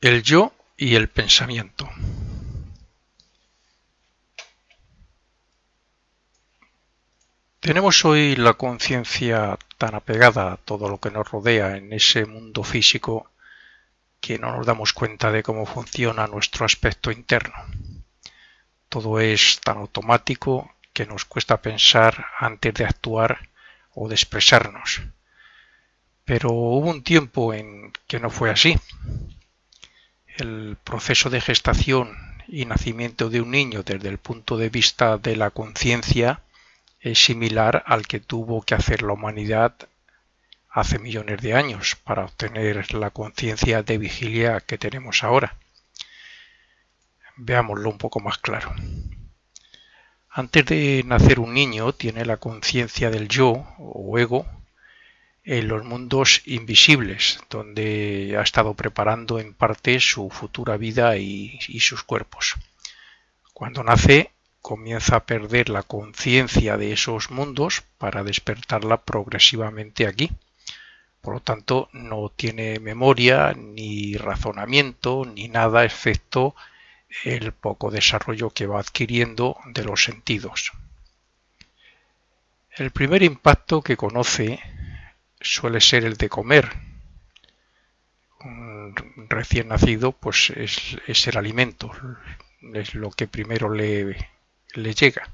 El yo y el pensamiento. Tenemos hoy la conciencia tan apegada a todo lo que nos rodea en ese mundo físico que no nos damos cuenta de cómo funciona nuestro aspecto interno. Todo es tan automático que nos cuesta pensar antes de actuar o de expresarnos. Pero hubo un tiempo en que no fue así. El proceso de gestación y nacimiento de un niño desde el punto de vista de la conciencia es similar al que tuvo que hacer la humanidad hace millones de años para obtener la conciencia de vigilia que tenemos ahora. Veámoslo un poco más claro. Antes de nacer un niño tiene la conciencia del yo o ego en los mundos invisibles, donde ha estado preparando en parte su futura vida y sus cuerpos. Cuando nace, comienza a perder la conciencia de esos mundos para despertarla progresivamente aquí. Por lo tanto, no tiene memoria, ni razonamiento, ni nada, excepto el poco desarrollo que va adquiriendo de los sentidos. El primer impacto que conoce suele ser el de comer. Un recién nacido pues es el alimento, es lo que primero le llega.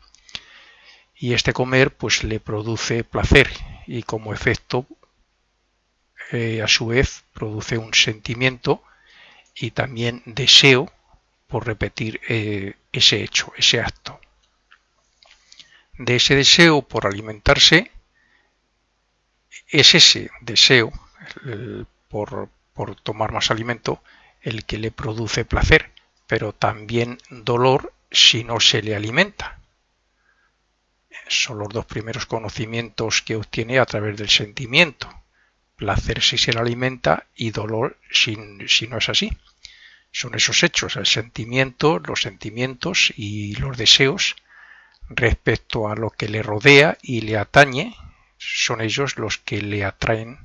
Y este comer pues le produce placer y como efecto a su vez produce un sentimiento y también deseo por repetir ese hecho, ese acto. De ese deseo por alimentarse es ese deseo por tomar más alimento el que le produce placer, pero también dolor si no se le alimenta. Son los dos primeros conocimientos que obtiene a través del sentimiento. Placer si se le alimenta y dolor si no es así. Son esos hechos, el sentimiento, los sentimientos y los deseos respecto a lo que le rodea y le atañe, son ellos los que le atraen,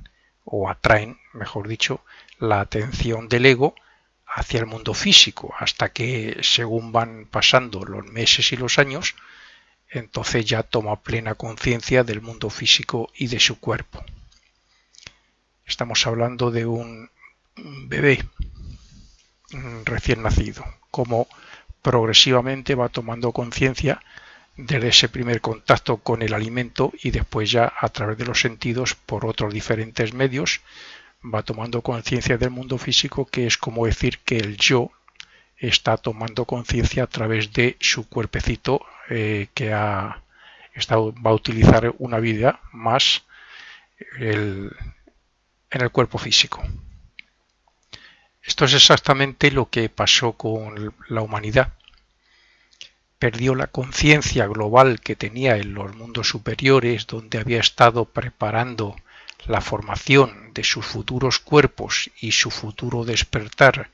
mejor dicho, la atención del ego hacia el mundo físico, hasta que según van pasando los meses y los años, entonces ya toma plena conciencia del mundo físico y de su cuerpo. Estamos hablando de un bebé recién nacido, como progresivamente va tomando conciencia desde ese primer contacto con el alimento y después ya a través de los sentidos por otros diferentes medios va tomando conciencia del mundo físico, que es como decir que el yo está tomando conciencia a través de su cuerpecito que va a utilizar una vida más en el cuerpo físico. Esto es exactamente lo que pasó con la humanidad. Perdió la conciencia global que tenía en los mundos superiores, donde había estado preparando la formación de sus futuros cuerpos y su futuro despertar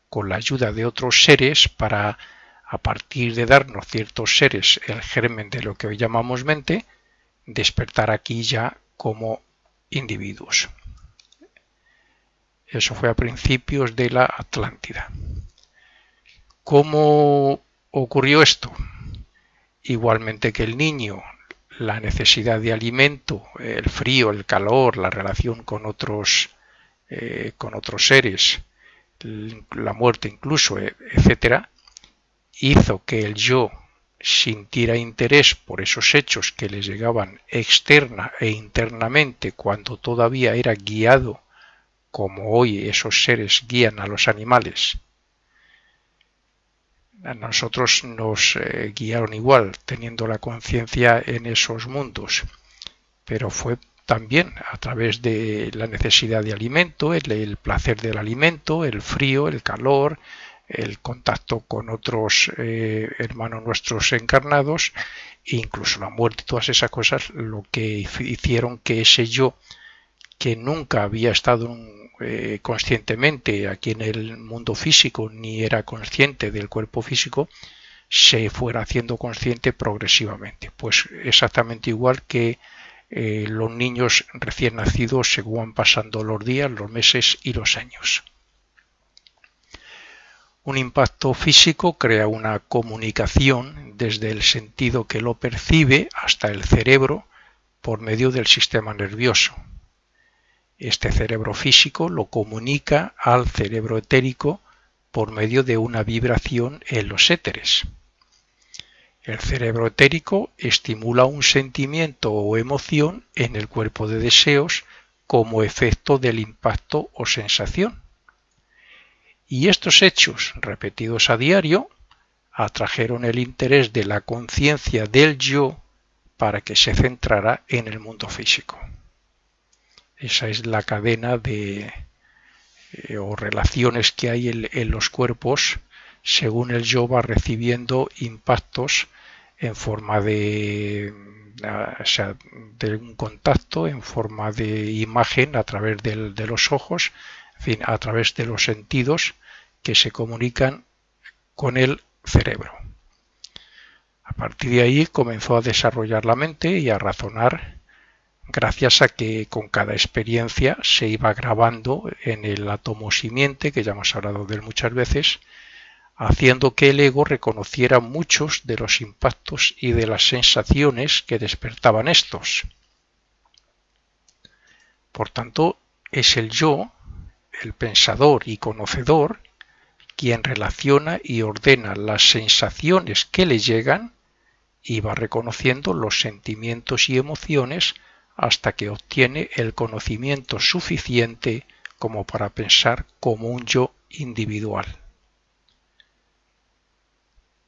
con la ayuda de otros seres para, a partir de darnos ciertos seres el germen de lo que hoy llamamos mente, despertar aquí ya como individuos. Eso fue a principios de la Atlántida. ¿Cómo ocurrió esto? Igualmente que el niño, la necesidad de alimento, el frío, el calor, la relación con otros seres, la muerte incluso, etcétera, hizo que el yo sintiera interés por esos hechos que les llegaban externa e internamente cuando todavía era guiado como hoy esos seres guían a los animales. A nosotros nos guiaron igual, teniendo la conciencia en esos mundos, pero fue también a través de la necesidad de alimento, el placer del alimento, el frío, el calor, el contacto con otros hermanos nuestros encarnados, e incluso la muerte y todas esas cosas, lo que hicieron que ese yo, que nunca había estado conscientemente aquí en el mundo físico ni era consciente del cuerpo físico, se fuera haciendo consciente progresivamente. Pues exactamente igual que los niños recién nacidos según van pasando los días, los meses y los años. Un impacto físico crea una comunicación desde el sentido que lo percibe hasta el cerebro por medio del sistema nervioso. Este cerebro físico lo comunica al cerebro etérico por medio de una vibración en los éteres. El cerebro etérico estimula un sentimiento o emoción en el cuerpo de deseos como efecto del impacto o sensación. Y estos hechos, repetidos a diario, atrajeron el interés de la conciencia del yo para que se centrara en el mundo físico. Esa es la cadena de o relaciones que hay en los cuerpos según el yo va recibiendo impactos en forma de un contacto, en forma de imagen a través de los ojos, en fin, a través de los sentidos que se comunican con el cerebro. A partir de ahí comenzó a desarrollar la mente y a razonar gracias a que con cada experiencia se iba grabando en el átomo simiente, que ya hemos hablado de él muchas veces, haciendo que el ego reconociera muchos de los impactos y de las sensaciones que despertaban estos. Por tanto, es el yo, el pensador y conocedor, quien relaciona y ordena las sensaciones que le llegan y va reconociendo los sentimientos y emociones hasta que obtiene el conocimiento suficiente como para pensar como un yo individual.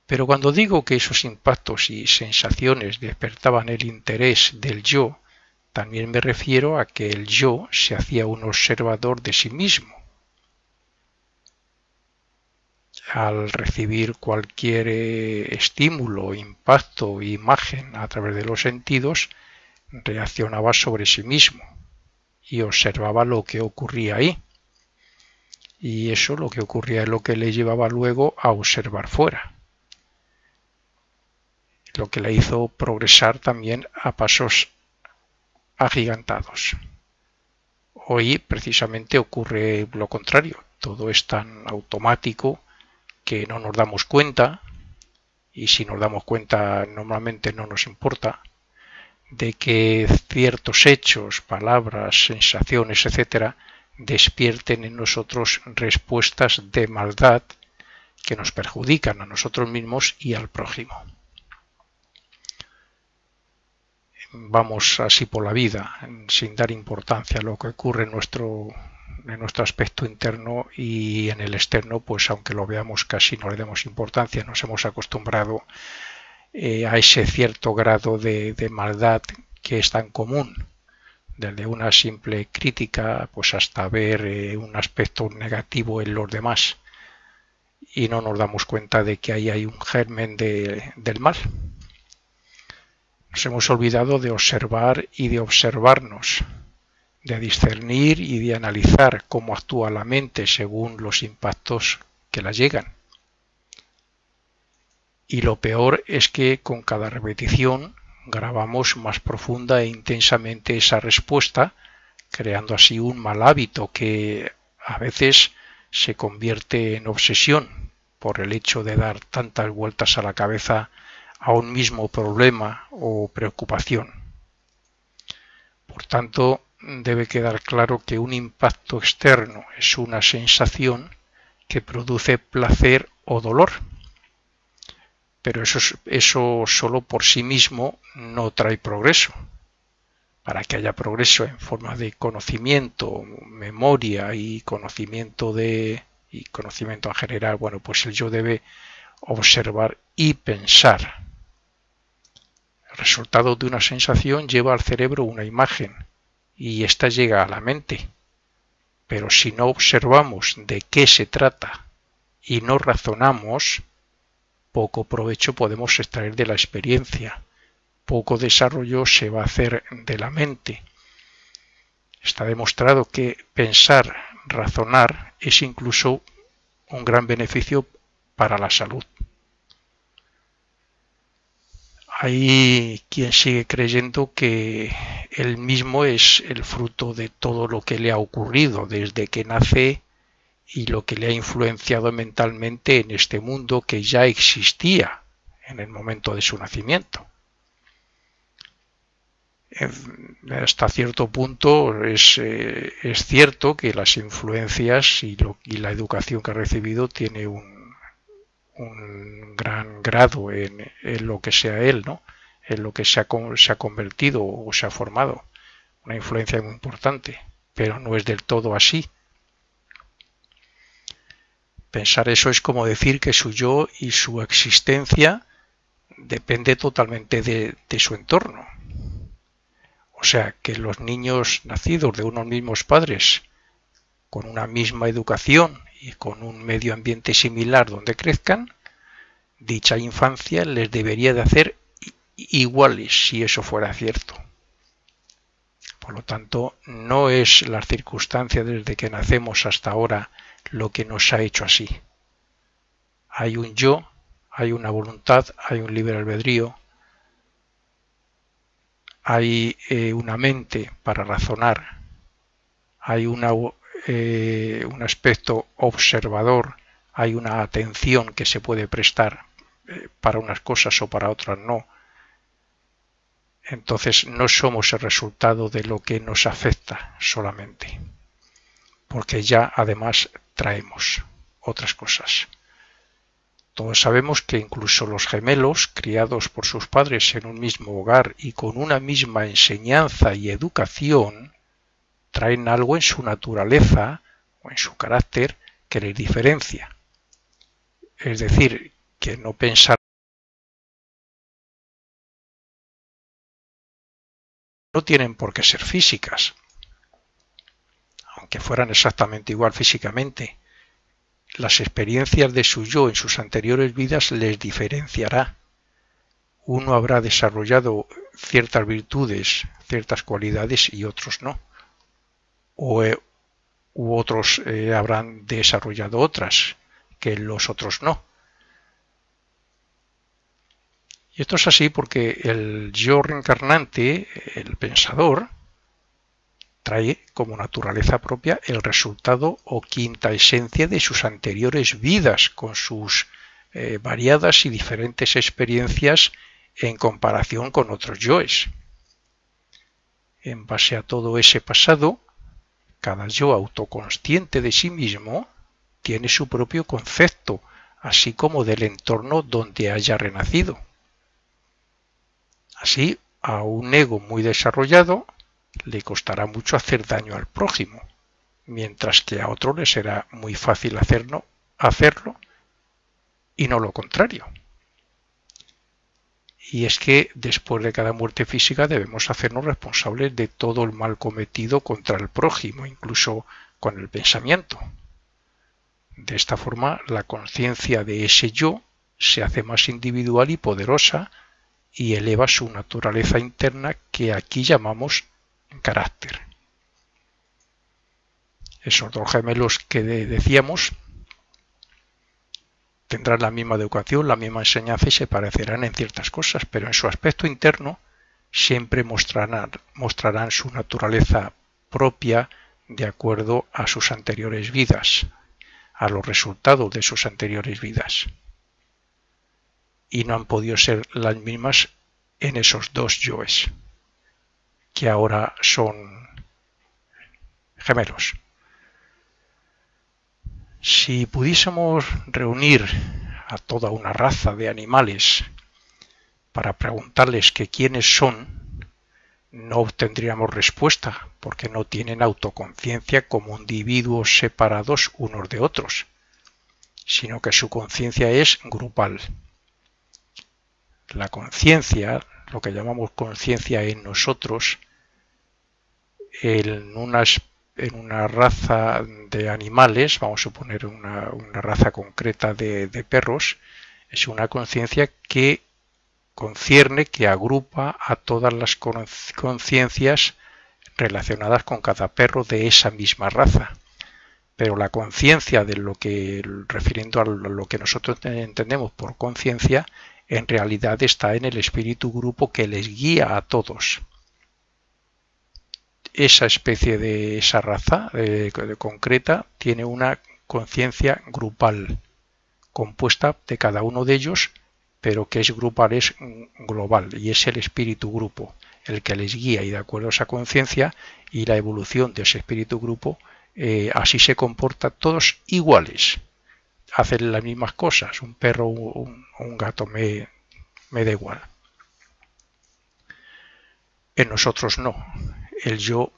Pero cuando digo que esos impactos y sensaciones despertaban el interés del yo, también me refiero a que el yo se hacía un observador de sí mismo. Al recibir cualquier estímulo, impacto o imagen a través de los sentidos, reaccionaba sobre sí mismo y observaba lo que ocurría ahí. Y eso, lo que ocurría, es lo que le llevaba luego a observar fuera. Lo que le hizo progresar también a pasos agigantados. Hoy precisamente ocurre lo contrario. Todo es tan automático que no nos damos cuenta, y si nos damos cuenta normalmente no nos importa, de que ciertos hechos, palabras, sensaciones, etcétera, despierten en nosotros respuestas de maldad que nos perjudican a nosotros mismos y al prójimo. Vamos así por la vida sin dar importancia a lo que ocurre en nuestro aspecto interno, y en el externo, pues aunque lo veamos casi no le demos importancia. Nos hemos acostumbrado a ese cierto grado de maldad que es tan común, desde una simple crítica pues hasta ver un aspecto negativo en los demás, y no nos damos cuenta de que ahí hay un germen del mal. Nos hemos olvidado de observar y de observarnos, de discernir y de analizar cómo actúa la mente según los impactos que la llegan. Y lo peor es que con cada repetición grabamos más profunda e intensamente esa respuesta, creando así un mal hábito que a veces se convierte en obsesión por el hecho de dar tantas vueltas a la cabeza a un mismo problema o preocupación. Por tanto, debe quedar claro que un impacto externo es una sensación que produce placer o dolor, pero eso solo por sí mismo no trae progreso. Para que haya progreso en forma de conocimiento, memoria y conocimiento en general, bueno, pues el yo debe observar y pensar. El resultado de una sensación lleva al cerebro una imagen y ésta llega a la mente. Pero si no observamos de qué se trata y no razonamos, poco provecho podemos extraer de la experiencia, poco desarrollo se va a hacer de la mente. Está demostrado que pensar, razonar, es incluso un gran beneficio para la salud. Hay quien sigue creyendo que él mismo es el fruto de todo lo que le ha ocurrido desde que nace y lo que le ha influenciado mentalmente en este mundo que ya existía en el momento de su nacimiento. Hasta cierto punto es cierto que las influencias y la educación que ha recibido tiene un gran grado en lo que sea él, ¿no? En lo que se ha convertido o se ha formado. Una influencia muy importante, pero no es del todo así. Pensar eso es como decir que su yo y su existencia depende totalmente de su entorno. O sea, que los niños nacidos de unos mismos padres, con una misma educación y con un medio ambiente similar donde crezcan, dicha infancia les debería de hacer iguales si eso fuera cierto. Por lo tanto, no es la circunstancia desde que nacemos hasta ahora lo que nos ha hecho así. Hay un yo, hay una voluntad, hay un libre albedrío, hay una mente para razonar, hay un aspecto observador, hay una atención que se puede prestar para unas cosas o para otras no. Entonces no somos el resultado de lo que nos afecta solamente, porque ya además traemos otras cosas. Todos sabemos que incluso los gemelos, criados por sus padres en un mismo hogar y con una misma enseñanza y educación, traen algo en su naturaleza o en su carácter que les diferencia. Es decir, que no pensar no tienen por qué ser físicas, aunque fueran exactamente igual físicamente. Las experiencias de su yo en sus anteriores vidas les diferenciará. Uno habrá desarrollado ciertas virtudes, ciertas cualidades y otros no. U otros habrán desarrollado otras que los otros no. Y esto es así porque el yo reencarnante, el pensador, trae como naturaleza propia el resultado o quinta esencia de sus anteriores vidas, con sus variadas y diferentes experiencias en comparación con otros yoes. En base a todo ese pasado, cada yo autoconsciente de sí mismo tiene su propio concepto, así como del entorno donde haya renacido. Así, a un ego muy desarrollado le costará mucho hacer daño al prójimo, mientras que a otro le será muy fácil hacerlo y no lo contrario. Y es que después de cada muerte física debemos hacernos responsables de todo el mal cometido contra el prójimo, incluso con el pensamiento. De esta forma, la conciencia de ese yo se hace más individual y poderosa y eleva su naturaleza interna, que aquí llamamos carácter. Esos dos gemelos que decíamos tendrán la misma educación, la misma enseñanza y se parecerán en ciertas cosas, pero en su aspecto interno siempre mostrarán su naturaleza propia de acuerdo a sus anteriores vidas, a los resultados de sus anteriores vidas. Y no han podido ser las mismas en esos dos yoes, que ahora son gemelos. Si pudiésemos reunir a toda una raza de animales para preguntarles que quiénes son, no obtendríamos respuesta, porque no tienen autoconciencia como individuos separados unos de otros, sino que su conciencia es grupal. La conciencia, lo que llamamos conciencia en nosotros, en una raza de animales, vamos a suponer una raza concreta de perros, es una conciencia que concierne, que agrupa a todas las conciencias relacionadas con cada perro de esa misma raza. Pero la conciencia de lo que, refiriendo a lo que nosotros entendemos por conciencia, en realidad está en el espíritu grupo que les guía a todos. Esa especie de esa raza concreta tiene una conciencia grupal, compuesta de cada uno de ellos, pero que es grupal, es global, y es el espíritu grupo el que les guía, y de acuerdo a esa conciencia y la evolución de ese espíritu grupo, así se comportan todos iguales, hacen las mismas cosas, un perro o un gato, me da igual. En nosotros no, el yo,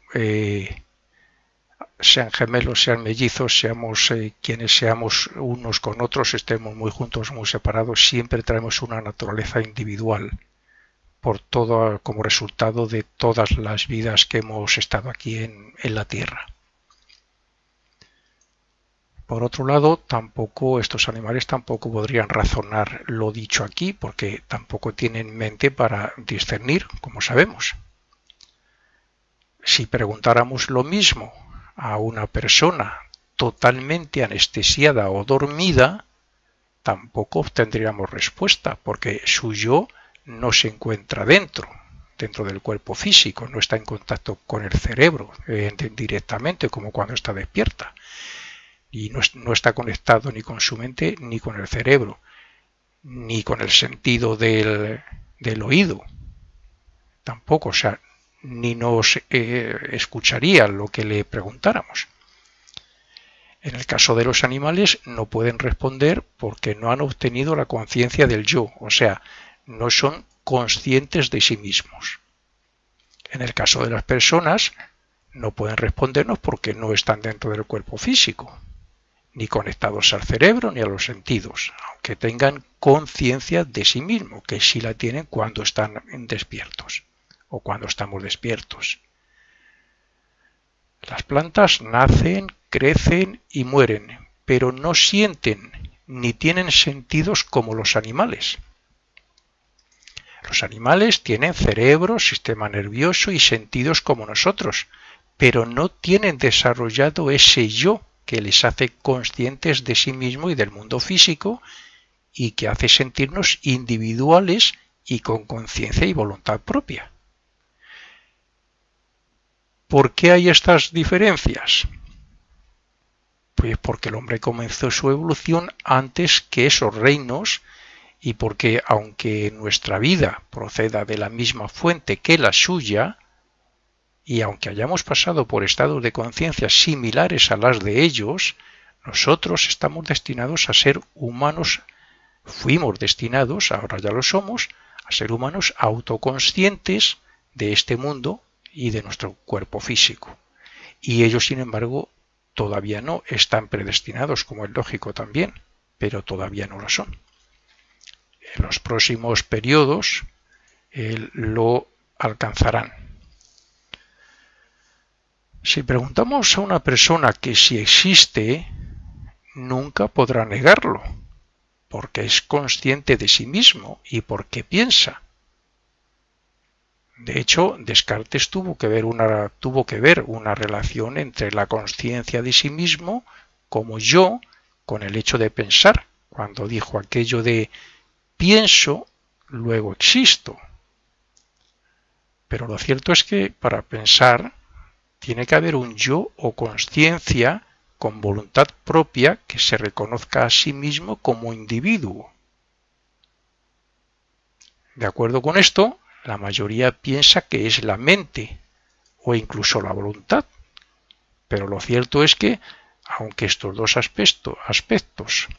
sean gemelos, sean mellizos, seamos quienes seamos unos con otros, estemos muy juntos, muy separados, siempre traemos una naturaleza individual, por todo, como resultado de todas las vidas que hemos estado aquí en la Tierra. Por otro lado, tampoco estos animales tampoco podrían razonar lo dicho aquí, porque tampoco tienen mente para discernir, como sabemos. Si preguntáramos lo mismo a una persona totalmente anestesiada o dormida, tampoco obtendríamos respuesta, porque su yo no se encuentra dentro del cuerpo físico, no está en contacto con el cerebro directamente, como cuando está despierta, y no está conectado ni con su mente, ni con el cerebro, ni con el sentido del oído, tampoco, o sea, ni nos escucharía lo que le preguntáramos. En el caso de los animales no pueden responder porque no han obtenido la conciencia del yo, o sea, no son conscientes de sí mismos. En el caso de las personas no pueden respondernos porque no están dentro del cuerpo físico, ni conectados al cerebro ni a los sentidos, aunque tengan conciencia de sí mismos, que sí la tienen cuando están despiertos o cuando estamos despiertos. Las plantas nacen, crecen y mueren, pero no sienten ni tienen sentidos como los animales. Los animales tienen cerebro, sistema nervioso y sentidos como nosotros, pero no tienen desarrollado ese yo que les hace conscientes de sí mismo y del mundo físico y que hace sentirnos individuales y con conciencia y voluntad propia. ¿Por qué hay estas diferencias? Pues porque el hombre comenzó su evolución antes que esos reinos y porque aunque nuestra vida proceda de la misma fuente que la suya, y aunque hayamos pasado por estados de conciencia similares a las de ellos, nosotros estamos destinados a ser humanos, fuimos destinados, ahora ya lo somos, a ser humanos autoconscientes de este mundo y de nuestro cuerpo físico. Y ellos, sin embargo, todavía no están predestinados, como es lógico también, pero todavía no lo son. En los próximos periodos lo alcanzarán. Si preguntamos a una persona que si existe, nunca podrá negarlo, porque es consciente de sí mismo y porque piensa. De hecho, Descartes tuvo que ver una relación entre la conciencia de sí mismo como yo con el hecho de pensar, cuando dijo aquello de pienso, luego existo. Pero lo cierto es que para pensar tiene que haber un yo o conciencia con voluntad propia que se reconozca a sí mismo como individuo. De acuerdo con esto, la mayoría piensa que es la mente o incluso la voluntad. Pero lo cierto es que, aunque estos dos aspectos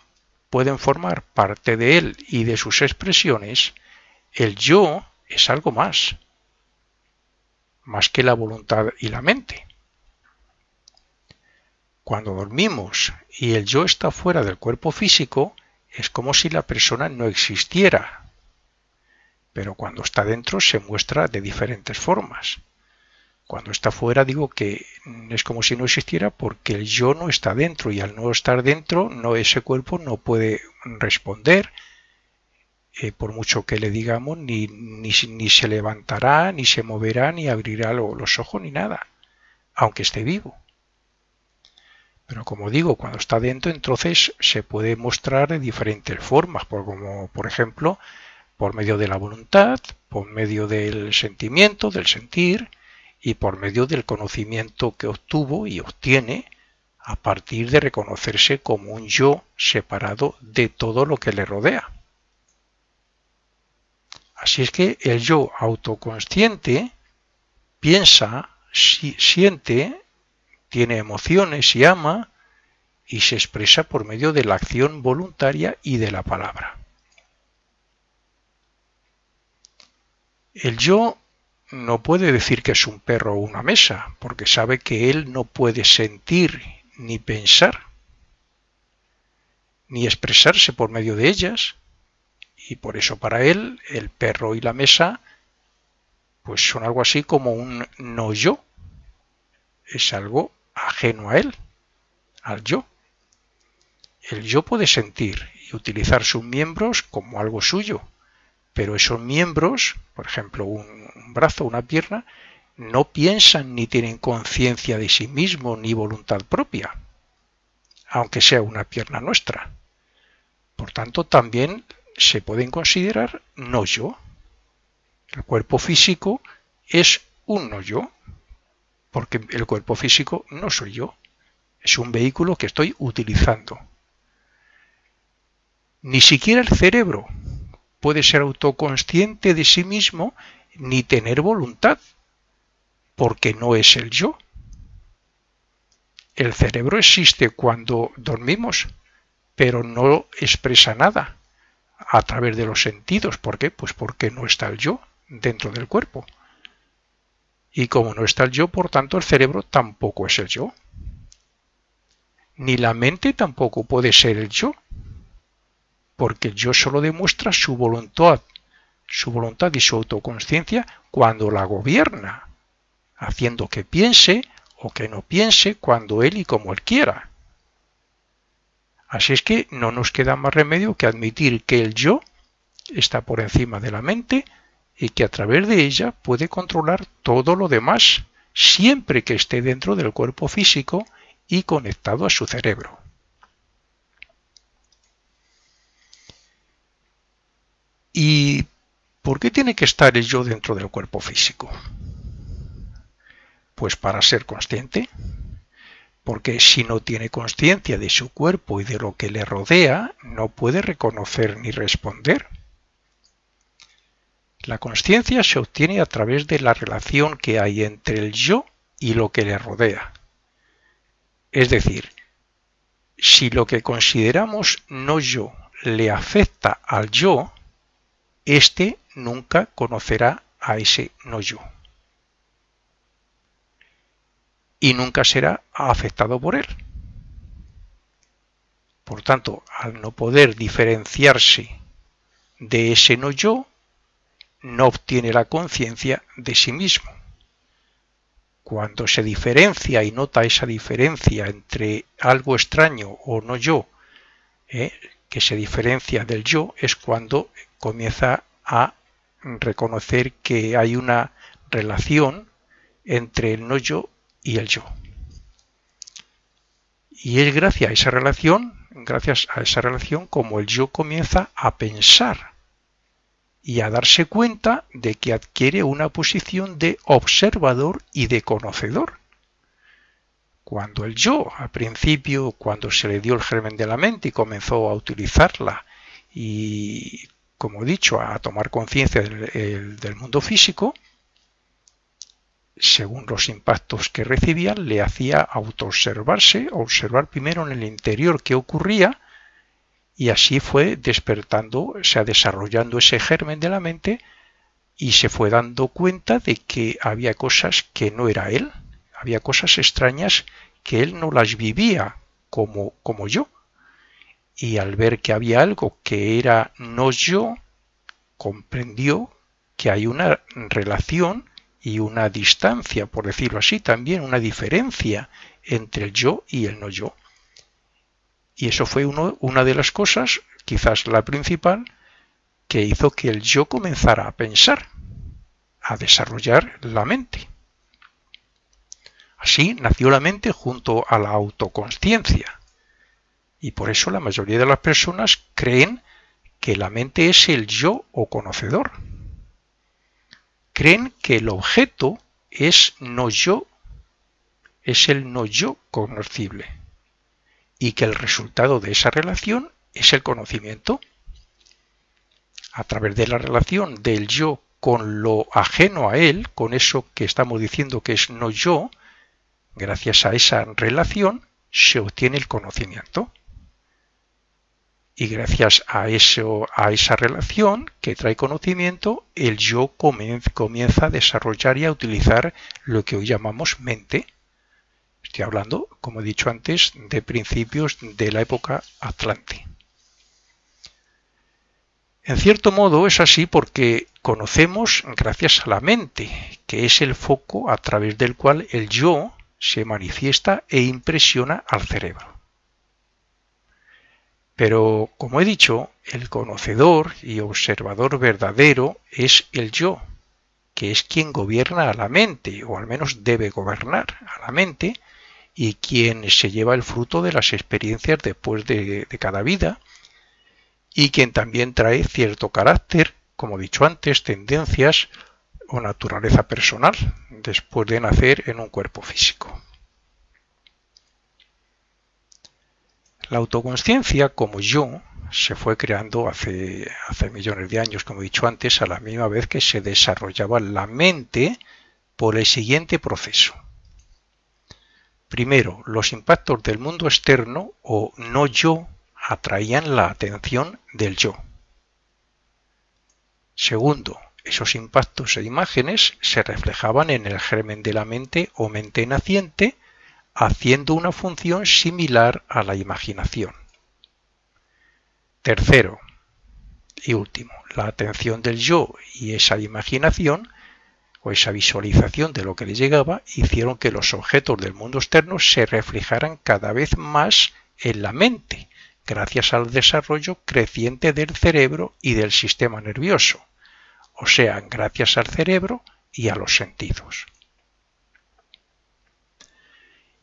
pueden formar parte de él y de sus expresiones, el yo es algo más que la voluntad y la mente. Cuando dormimos y el yo está fuera del cuerpo físico, es como si la persona no existiera. Pero cuando está dentro se muestra de diferentes formas. Cuando está fuera digo que es como si no existiera porque el yo no está dentro y al no estar dentro ese cuerpo no puede responder por mucho que le digamos ni se levantará, ni se moverá, ni abrirá los ojos ni nada, aunque esté vivo. Pero como digo, cuando está dentro entonces se puede mostrar de diferentes formas, como por ejemplo por medio de la voluntad, por medio del sentimiento, del sentir y por medio del conocimiento que obtuvo y obtiene a partir de reconocerse como un yo separado de todo lo que le rodea. Así es que el yo autoconsciente piensa, siente, tiene emociones y ama y se expresa por medio de la acción voluntaria y de la palabra. El yo no puede decir que es un perro o una mesa, porque sabe que él no puede sentir ni pensar, ni expresarse por medio de ellas, y por eso para él el perro y la mesa pues son algo así como un no yo, es algo ajeno a él, al yo. El yo puede sentir y utilizar sus miembros como algo suyo, pero esos miembros, por ejemplo un brazo o una pierna, no piensan ni tienen conciencia de sí mismos ni voluntad propia, aunque sea una pierna nuestra. Por tanto, también se pueden considerar no yo. El cuerpo físico es un no yo, porque el cuerpo físico no soy yo, es un vehículo que estoy utilizando. Ni siquiera el cerebro puede ser autoconsciente de sí mismo ni tener voluntad, porque no es el yo. El cerebro existe cuando dormimos, pero no expresa nada a través de los sentidos. ¿Por qué? Pues porque no está el yo dentro del cuerpo. Y como no está el yo, por tanto el cerebro tampoco es el yo. Ni la mente tampoco puede ser el yo, porque el yo solo demuestra su voluntad y su autoconsciencia cuando la gobierna, haciendo que piense o que no piense cuando él y como él quiera. Así es que no nos queda más remedio que admitir que el yo está por encima de la mente y que a través de ella puede controlar todo lo demás, siempre que esté dentro del cuerpo físico y conectado a su cerebro. ¿Y por qué tiene que estar el yo dentro del cuerpo físico? Pues para ser consciente, porque si no tiene conciencia de su cuerpo y de lo que le rodea, no puede reconocer ni responder. La conciencia se obtiene a través de la relación que hay entre el yo y lo que le rodea. Es decir, si lo que consideramos no yo le afecta al yo, éste nunca conocerá a ese no yo. Y nunca será afectado por él. Por tanto, al no poder diferenciarse de ese no yo, no obtiene la conciencia de sí mismo. Cuando se diferencia y nota esa diferencia entre algo extraño o no yo, que se diferencia del yo, es cuando comienza a reconocer que hay una relación entre el no yo y el yo. Y es gracias a esa relación como el yo comienza a pensar y a darse cuenta de que adquiere una posición de observador y de conocedor. Cuando el yo, al principio, cuando se le dio el germen de la mente y comenzó a utilizarla y, como he dicho, a tomar conciencia del mundo físico, según los impactos que recibía, le hacía autoobservarse, observar primero en el interior qué ocurría, y así fue despertando, o sea, desarrollando ese germen de la mente, y se fue dando cuenta de que había cosas que no era él, había cosas extrañas que él no las vivía como yo. Y al ver que había algo que era no yo, comprendió que hay una relación y una distancia, por decirlo así, también una diferencia entre el yo y el no yo. Y eso fue una de las cosas, quizás la principal, que hizo que el yo comenzara a pensar, a desarrollar la mente. Así nació la mente junto a la autoconsciencia. Y por eso la mayoría de las personas creen que la mente es el yo o conocedor. Creen que el objeto es no yo, es el no yo conocible. y que el resultado de esa relación es el conocimiento. A través de la relación del yo con lo ajeno a él, con eso que estamos diciendo que es no yo, gracias a esa relación se obtiene el conocimiento. Y gracias a esa relación que trae conocimiento, el yo comienza a desarrollar y a utilizar lo que hoy llamamos mente. Estoy hablando, como he dicho antes, de principios de la época Atlante. En cierto modo es así porque conocemos gracias a la mente, que es el foco a través del cual el yo se manifiesta e impresiona al cerebro. Pero, como he dicho, el conocedor y observador verdadero es el yo, que es quien gobierna a la mente, o al menos debe gobernar a la mente, y quien se lleva el fruto de las experiencias después de cada vida, y quien también trae cierto carácter, como he dicho antes, tendencias o naturaleza personal, después de nacer en un cuerpo físico. La autoconsciencia como yo se fue creando hace millones de años, como he dicho antes, a la misma vez que se desarrollaba la mente por el siguiente proceso. Primero, los impactos del mundo externo o no yo atraían la atención del yo. Segundo, esos impactos e imágenes se reflejaban en el germen de la mente o mente naciente, haciendo una función similar a la imaginación. Tercero y último, la atención del yo y esa imaginación o esa visualización de lo que le llegaba hicieron que los objetos del mundo externo se reflejaran cada vez más en la mente, gracias al desarrollo creciente del cerebro y del sistema nervioso, o sea, gracias al cerebro y a los sentidos.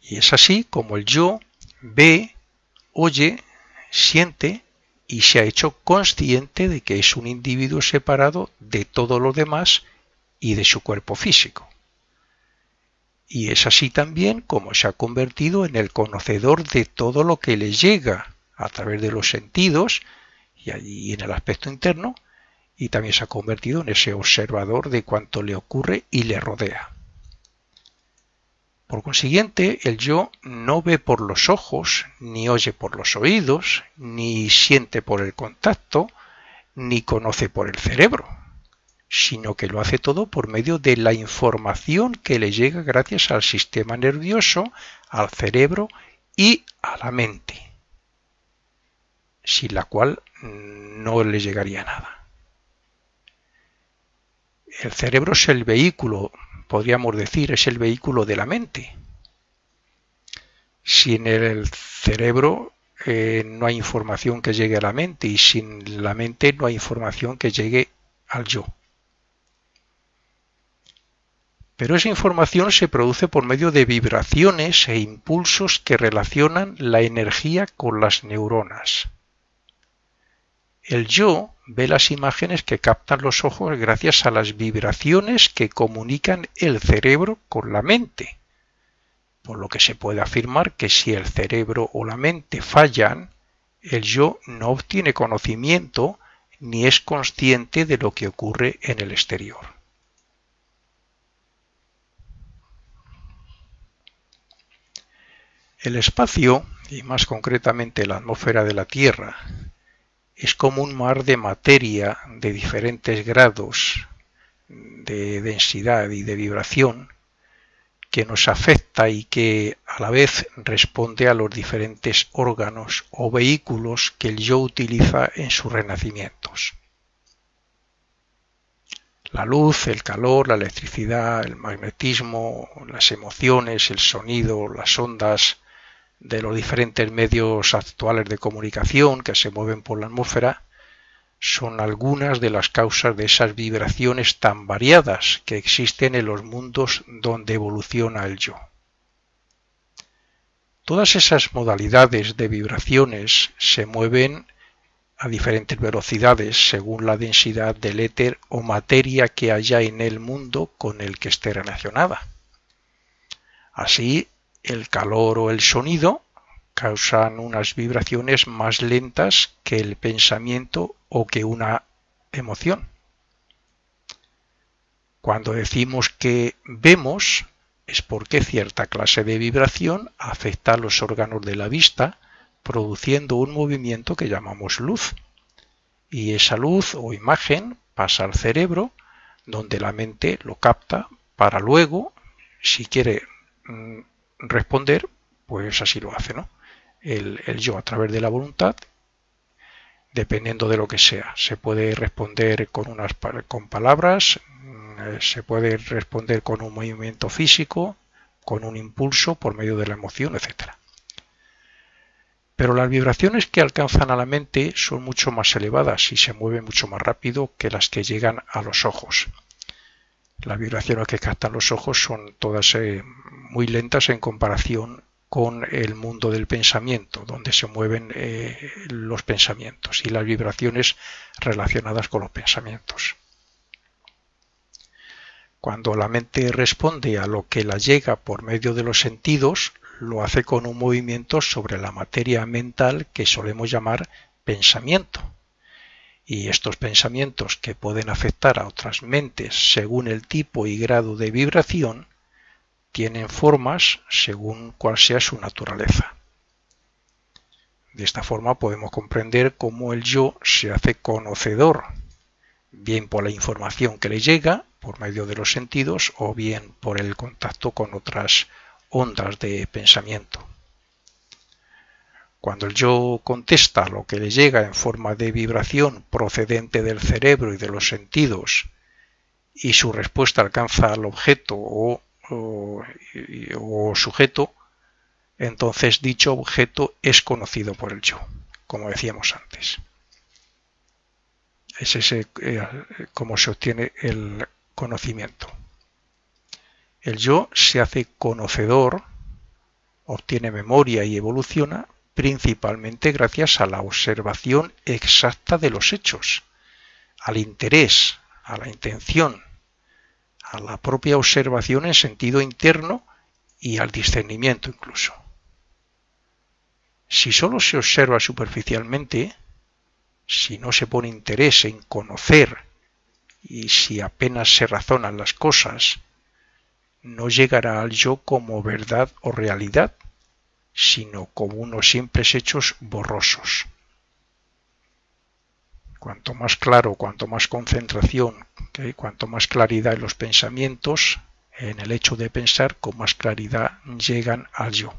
Y es así como el yo ve, oye, siente y se ha hecho consciente de que es un individuo separado de todo lo demás y de su cuerpo físico. Y es así también como se ha convertido en el conocedor de todo lo que le llega a través de los sentidos y en el aspecto interno, y también se ha convertido en ese observador de cuanto le ocurre y le rodea. Por consiguiente, el yo no ve por los ojos, ni oye por los oídos, ni siente por el contacto, ni conoce por el cerebro, sino que lo hace todo por medio de la información que le llega gracias al sistema nervioso, al cerebro y a la mente, sin la cual no le llegaría nada. El cerebro es el vehículo, podríamos decir, es el vehículo de la mente. Sin el cerebro no hay información que llegue a la mente y sin la mente no hay información que llegue al yo. Pero esa información se produce por medio de vibraciones e impulsos que relacionan la energía con las neuronas. El yo ve las imágenes que captan los ojos gracias a las vibraciones que comunican el cerebro con la mente, por lo que se puede afirmar que si el cerebro o la mente fallan, el yo no obtiene conocimiento ni es consciente de lo que ocurre en el exterior. El espacio, y más concretamente la atmósfera de la Tierra, es como un mar de materia de diferentes grados de densidad y de vibración que nos afecta y que a la vez responde a los diferentes órganos o vehículos que el yo utiliza en sus renacimientos. La luz, el calor, la electricidad, el magnetismo, las emociones, el sonido, las ondas de los diferentes medios actuales de comunicación que se mueven por la atmósfera son algunas de las causas de esas vibraciones tan variadas que existen en los mundos donde evoluciona el yo. Todas esas modalidades de vibraciones se mueven a diferentes velocidades según la densidad del éter o materia que haya en el mundo con el que esté relacionada. Así, el calor o el sonido, causan unas vibraciones más lentas que el pensamiento o que una emoción. Cuando decimos que vemos, es porque cierta clase de vibración afecta a los órganos de la vista, produciendo un movimiento que llamamos luz. Y esa luz o imagen pasa al cerebro, donde la mente lo capta para luego, si quiere responder, pues así lo hace, ¿no? El yo a través de la voluntad, dependiendo de lo que sea. Se puede responder con palabras, se puede responder con un movimiento físico, con un impulso por medio de la emoción, etc. Pero las vibraciones que alcanzan a la mente son mucho más elevadas y se mueven mucho más rápido que las que llegan a los ojos. Las vibraciones que captan los ojos son todas muy lentas en comparación con el mundo del pensamiento, donde se mueven los pensamientos y las vibraciones relacionadas con los pensamientos. Cuando la mente responde a lo que la llega por medio de los sentidos, lo hace con un movimiento sobre la materia mental que solemos llamar pensamiento. Y estos pensamientos, que pueden afectar a otras mentes según el tipo y grado de vibración, tienen formas según cuál sea su naturaleza. De esta forma podemos comprender cómo el yo se hace conocedor, bien por la información que le llega por medio de los sentidos o bien por el contacto con otras ondas de pensamiento. Cuando el yo contesta a lo que le llega en forma de vibración procedente del cerebro y de los sentidos y su respuesta alcanza al objeto o sujeto, entonces dicho objeto es conocido por el yo, como decíamos antes. Es ese cómo se obtiene el conocimiento. El yo se hace conocedor, obtiene memoria y evoluciona principalmente gracias a la observación exacta de los hechos, al interés, a la intención, a la propia observación en sentido interno y al discernimiento incluso. Si solo se observa superficialmente, si no se pone interés en conocer y si apenas se razonan las cosas, no llegará al yo como verdad o realidad, sino como unos simples hechos borrosos. Cuanto más claro, cuanto más concentración, cuanto más claridad en los pensamientos, en el hecho de pensar, con más claridad llegan al yo.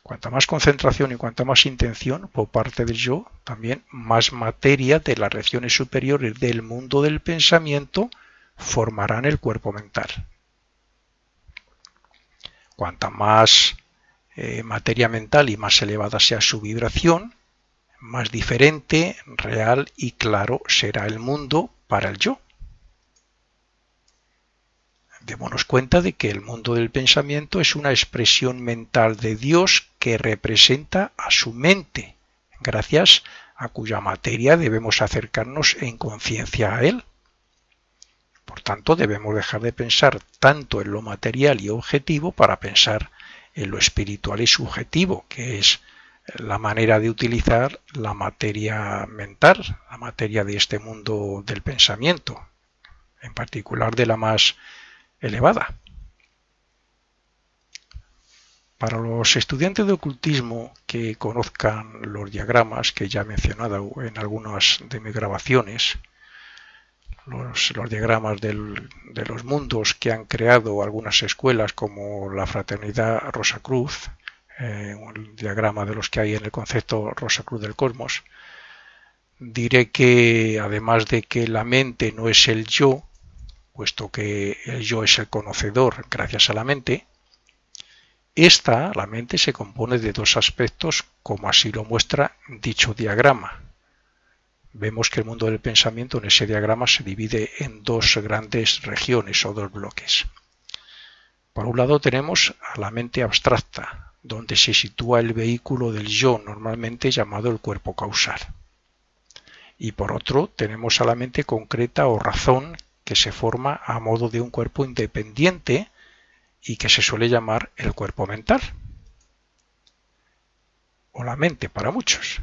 Cuanta más concentración y cuanta más intención por parte del yo, también más materia de las regiones superiores del mundo del pensamiento formarán el cuerpo mental. Cuanta más materia mental y más elevada sea su vibración, más diferente, real y claro será el mundo para el yo. Démonos cuenta de que el mundo del pensamiento es una expresión mental de Dios que representa a su mente, gracias a cuya materia debemos acercarnos en conciencia a Él. Por tanto, debemos dejar de pensar tanto en lo material y objetivo para pensar en lo espiritual y subjetivo, que es la manera de utilizar la materia mental, la materia de este mundo del pensamiento, en particular de la más elevada. Para los estudiantes de ocultismo que conozcan los diagramas que ya he mencionado en algunas de mis grabaciones, los diagramas de los mundos que han creado algunas escuelas como la Fraternidad Rosacruz, el diagrama de los que hay en el concepto Rosacruz del Cosmos, diré que además de que la mente no es el yo, puesto que el yo es el conocedor gracias a la mente, la mente se compone de dos aspectos, como así lo muestra dicho diagrama. Vemos que el mundo del pensamiento en ese diagrama se divide en dos grandes regiones o dos bloques. Por un lado tenemos a la mente abstracta, donde se sitúa el vehículo del yo, normalmente llamado el cuerpo causal. Y por otro tenemos a la mente concreta o razón, que se forma a modo de un cuerpo independiente y que se suele llamar el cuerpo mental. la mente para muchos.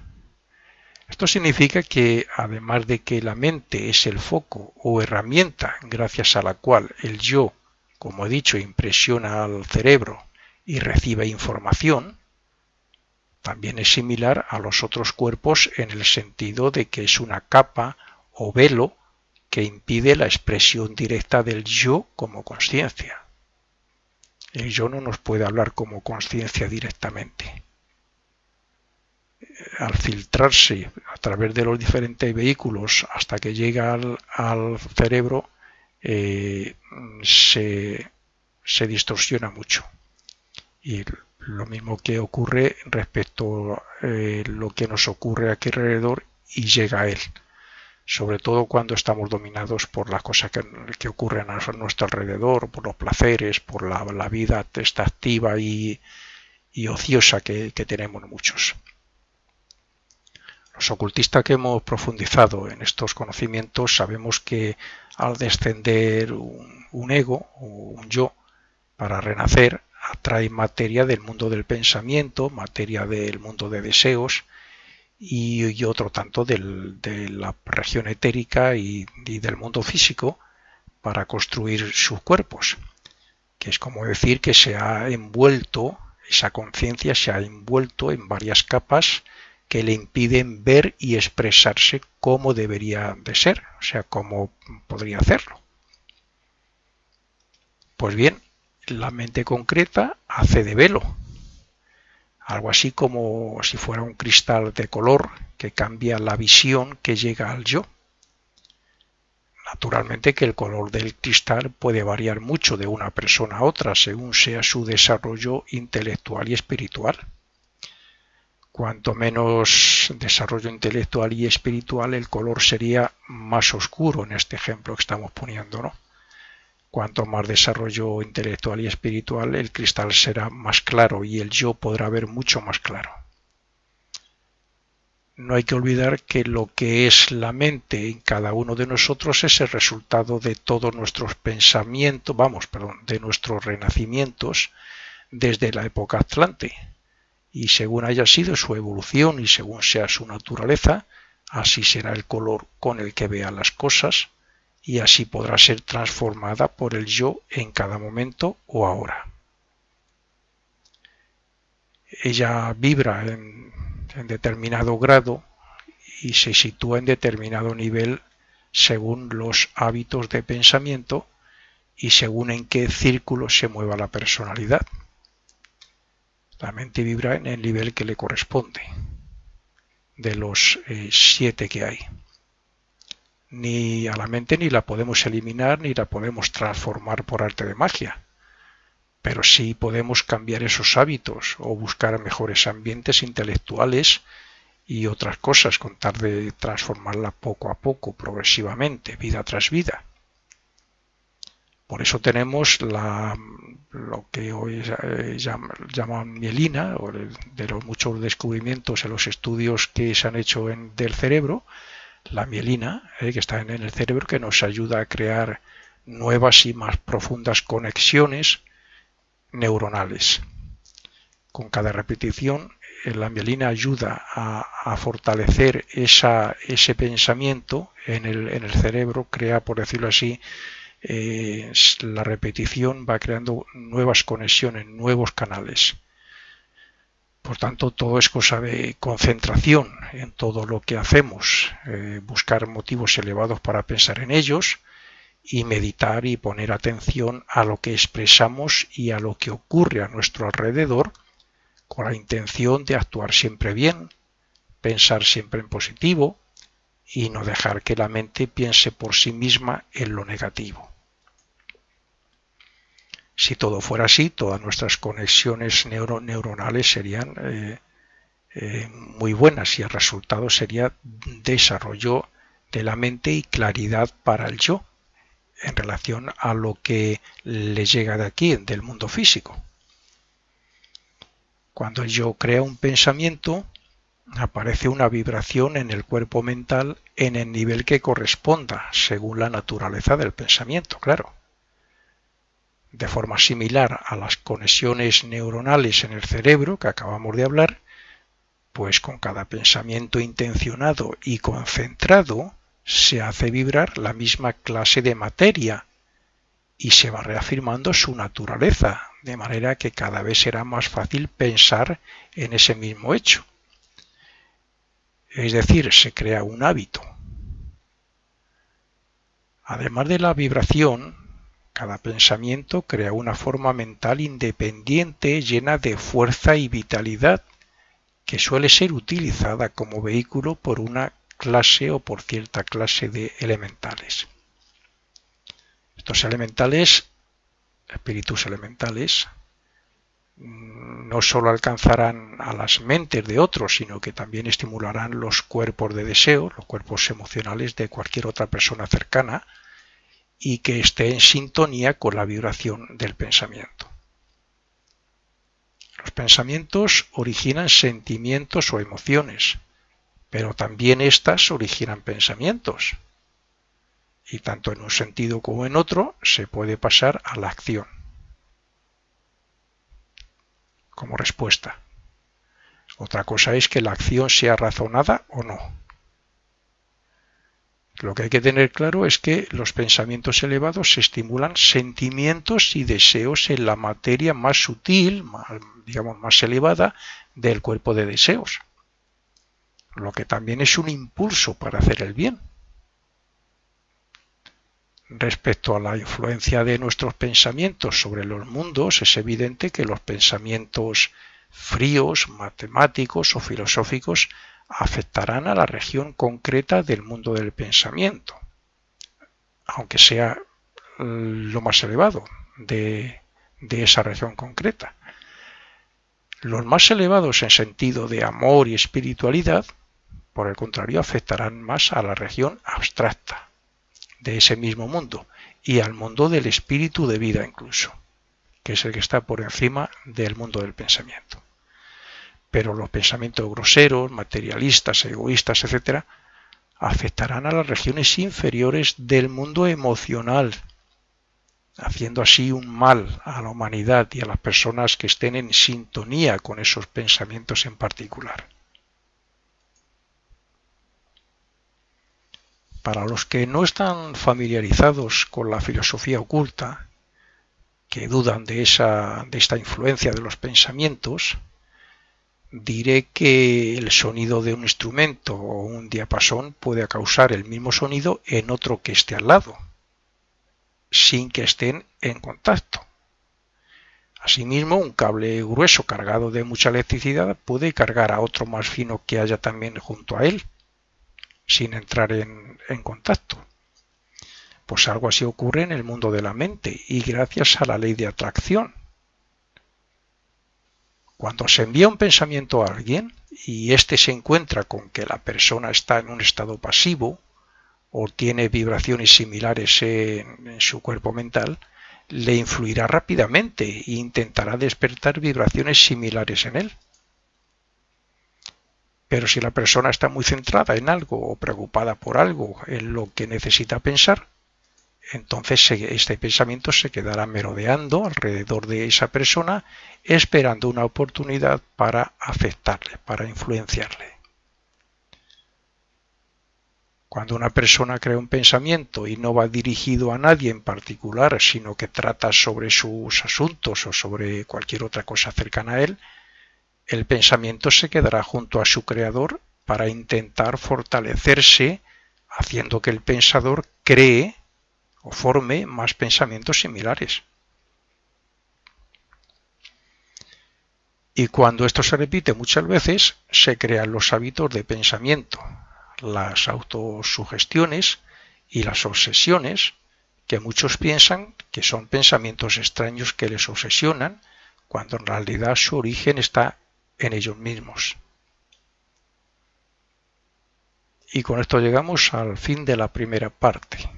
Esto significa que, además de que la mente es el foco o herramienta gracias a la cual el yo, como he dicho, impresiona al cerebro y recibe información, también es similar a los otros cuerpos en el sentido de que es una capa o velo que impide la expresión directa del yo como consciencia. El yo no nos puede hablar como consciencia directamente. Al filtrarse a través de los diferentes vehículos hasta que llega al cerebro, se distorsiona mucho. Y lo mismo que ocurre respecto a lo que nos ocurre aquí alrededor y llega a él. Sobre todo cuando estamos dominados por las cosas que ocurren a nuestro alrededor, por los placeres, por la vida esta activa y ociosa que tenemos muchos. Los ocultistas que hemos profundizado en estos conocimientos sabemos que al descender un ego o un yo para renacer, atrae materia del mundo del pensamiento, materia del mundo de deseos y otro tanto de la región etérica y del mundo físico para construir sus cuerpos, que es como decir que se ha envuelto, esa conciencia se ha envuelto en varias capas que le impiden ver y expresarse como debería de ser, o sea, cómo podría hacerlo. Pues bien, la mente concreta hace de velo, algo así como si fuera un cristal de color que cambia la visión que llega al yo. Naturalmente que el color del cristal puede variar mucho de una persona a otra según sea su desarrollo intelectual y espiritual. Cuanto menos desarrollo intelectual y espiritual, el color sería más oscuro en este ejemplo que estamos poniendo, ¿no? Cuanto más desarrollo intelectual y espiritual, el cristal será más claro y el yo podrá ver mucho más claro. No hay que olvidar que lo que es la mente en cada uno de nosotros es el resultado de todos nuestros pensamientos, de nuestros renacimientos desde la época atlante. Y según haya sido su evolución y según sea su naturaleza, así será el color con el que vea las cosas y así podrá ser transformada por el yo en cada momento o ahora. Ella vibra en determinado grado y se sitúa en determinado nivel según los hábitos de pensamiento y según en qué círculo se mueva la personalidad. La mente vibra en el nivel que le corresponde de los 7 que hay. Ni a la mente ni la podemos eliminar ni la podemos transformar por arte de magia, pero sí podemos cambiar esos hábitos o buscar mejores ambientes intelectuales y otras cosas con tal de transformarla poco a poco, progresivamente, vida tras vida. Por eso tenemos lo que hoy llaman mielina, o de los muchos descubrimientos en los estudios que se han hecho del cerebro, la mielina, que está en el cerebro, que nos ayuda a crear nuevas y más profundas conexiones neuronales. Con cada repetición, la mielina ayuda a fortalecer ese pensamiento en el cerebro, crea, por decirlo así, la repetición va creando nuevas conexiones, nuevos canales. Por tanto, todo es cosa de concentración en todo lo que hacemos, buscar motivos elevados para pensar en ellos y meditar y poner atención a lo que expresamos y a lo que ocurre a nuestro alrededor con la intención de actuar siempre bien, pensar siempre en positivo y no dejar que la mente piense por sí misma en lo negativo. Si todo fuera así, todas nuestras conexiones neuronales serían muy buenas y el resultado sería desarrollo de la mente y claridad para el yo en relación a lo que le llega de aquí, del mundo físico. Cuando el yo crea un pensamiento, aparece una vibración en el cuerpo mental en el nivel que corresponda, según la naturaleza del pensamiento, claro. De forma similar a las conexiones neuronales en el cerebro que acabamos de hablar, Pues con cada pensamiento intencionado y concentrado se hace vibrar la misma clase de materia y se va reafirmando su naturaleza, de manera que cada vez será más fácil pensar en ese mismo hecho. Es decir, se crea un hábito. Además de la vibración, cada pensamiento crea una forma mental independiente llena de fuerza y vitalidad que suele ser utilizada como vehículo por una clase o por cierta clase de elementales. Estos elementales, espíritus elementales, no solo alcanzarán a las mentes de otros, sino que también estimularán los cuerpos de deseo, los cuerpos emocionales de cualquier otra persona cercana y que esté en sintonía con la vibración del pensamiento. Los pensamientos originan sentimientos o emociones, pero también éstas originan pensamientos. Y tanto en un sentido como en otro se puede pasar a la acción como respuesta. Otra cosa es que la acción sea razonada o no. Lo que hay que tener claro es que los pensamientos elevados estimulan sentimientos y deseos en la materia más sutil, más elevada del cuerpo de deseos, lo que también es un impulso para hacer el bien. Respecto a la influencia de nuestros pensamientos sobre los mundos, es evidente que los pensamientos fríos, matemáticos o filosóficos afectarán a la región concreta del mundo del pensamiento, aunque sea lo más elevado de esa región concreta. Los más elevados en sentido de amor y espiritualidad, por el contrario, afectarán más a la región abstracta de ese mismo mundo y al mundo del espíritu de vida incluso, que es el que está por encima del mundo del pensamiento. Pero los pensamientos groseros, materialistas, egoístas, etc., afectarán a las regiones inferiores del mundo emocional, haciendo así un mal a la humanidad y a las personas que estén en sintonía con esos pensamientos en particular. Para los que no están familiarizados con la filosofía oculta, que dudan de esta influencia de los pensamientos, diré que el sonido de un instrumento o un diapasón puede causar el mismo sonido en otro que esté al lado, sin que estén en contacto. Asimismo, un cable grueso cargado de mucha electricidad puede cargar a otro más fino que haya también junto a él, sin entrar en contacto. Pues algo así ocurre en el mundo de la mente y gracias a la ley de atracción. Cuando se envía un pensamiento a alguien y éste se encuentra con que la persona está en un estado pasivo o tiene vibraciones similares en su cuerpo mental, le influirá rápidamente e intentará despertar vibraciones similares en él. Pero si la persona está muy centrada en algo o preocupada por algo en lo que necesita pensar, entonces este pensamiento se quedará merodeando alrededor de esa persona, esperando una oportunidad para afectarle, para influenciarle. Cuando una persona crea un pensamiento y no va dirigido a nadie en particular, sino que trata sobre sus asuntos o sobre cualquier otra cosa cercana a él, el pensamiento se quedará junto a su creador para intentar fortalecerse, haciendo que el pensador cree o forme más pensamientos similares. Y cuando esto se repite muchas veces, se crean los hábitos de pensamiento, las autosugestiones y las obsesiones, que muchos piensan que son pensamientos extraños que les obsesionan, cuando en realidad su origen está en ellos mismos. Y con esto llegamos al fin de la primera parte.